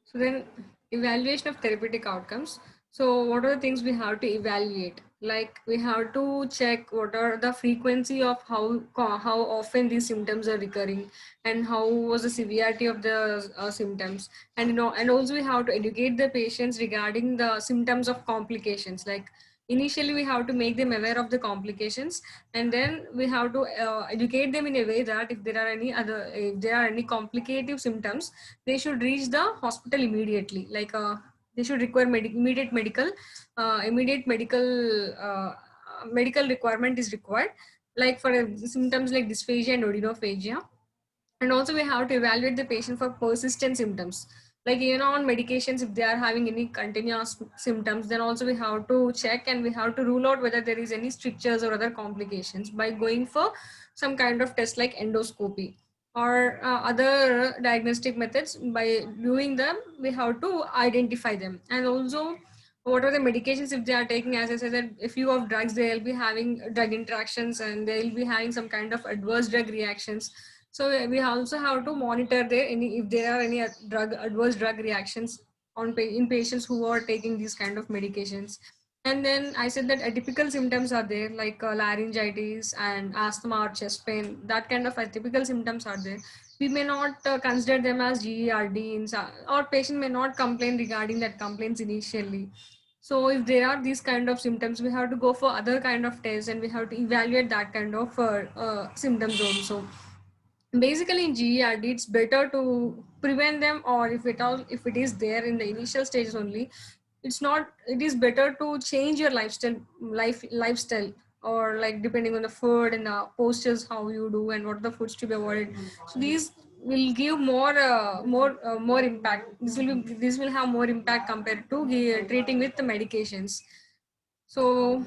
So then evaluation of therapeutic outcomes. So what are the things we have to evaluate? Like we have to check what are the frequency of how often these symptoms are recurring, and how was the severity of the symptoms, and and also we have to educate the patients regarding the symptoms of complications. Like initially we have to make them aware of the complications, and then we have to educate them in a way that if there are any complicative symptoms, they should reach the hospital immediately. Like they should require immediate medical requirement is required, like for symptoms like dysphagia and odinophagia. And also we have to evaluate the patient for persistent symptoms, like on medications, if they are having any continuous symptoms, then also we have to check and we have to rule out whether there is any strictures or other complications by going for some kind of test like endoscopy or other diagnostic methods. By doing them, we have to identify them. And also what are the medications, if they are taking, as I said, that a few of drugs, they will be having drug interactions and they will be having some kind of adverse drug reactions. So we also have to monitor if there are any adverse drug reactions in patients who are taking these kind of medications. And then I said that atypical symptoms are there, like laryngitis and asthma or chest pain. That kind of atypical symptoms are there. We may not consider them as GERD, or patient may not complain regarding that complaints initially. So if there are these kind of symptoms, we have to go for other kind of tests and we have to evaluate that kind of symptoms also. Basically in GERD, it's better to prevent them, or if it is there in the initial stages only, it is better to change your lifestyle, or like depending on the food and the postures, how you do and what the foods to be avoided. So these will give more impact. This will have more impact compared to treating with the medications. So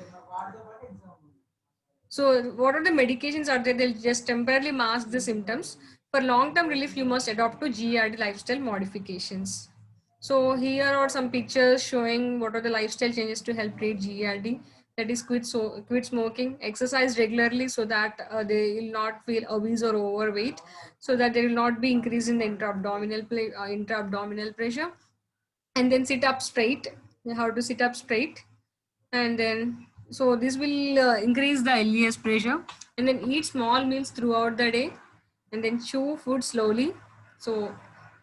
what are the medications are there? They'll just temporarily mask the symptoms. For long-term relief, you must adopt to GERD lifestyle modifications. So here are some pictures showing what are the lifestyle changes to help treat GERD. That is quit smoking, exercise regularly so that they will not feel obese or overweight, so that there will not be increase in the intra-abdominal pressure. And then sit up straight. You have to sit up straight, and then so this will increase the LES pressure. And then eat small meals throughout the day, and then chew food slowly. So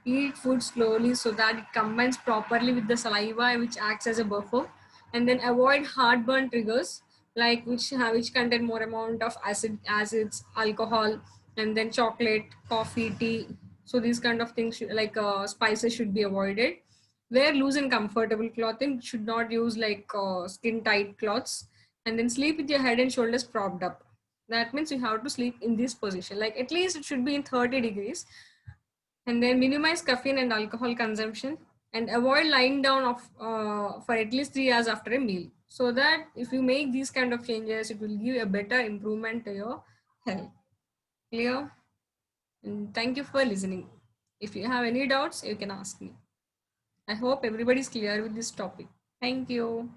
eat food slowly so that it combines properly with the saliva, which acts as a buffer. And then avoid heartburn triggers, like which contain more amount of acids, alcohol, and then chocolate, coffee, tea. So these kind of things like spices should be avoided. Wear loose and comfortable clothing. Should not use like skin tight cloths. And then sleep with your head and shoulders propped up. That means you have to sleep in this position. Like at least it should be in 30 degrees. And then minimize caffeine and alcohol consumption, and avoid lying down for at least 3 hours after a meal. So that if you make these kind of changes, it will give a better improvement to your health. Clear? And thank you for listening. If you have any doubts, you can ask me. I hope everybody is clear with this topic. Thank you.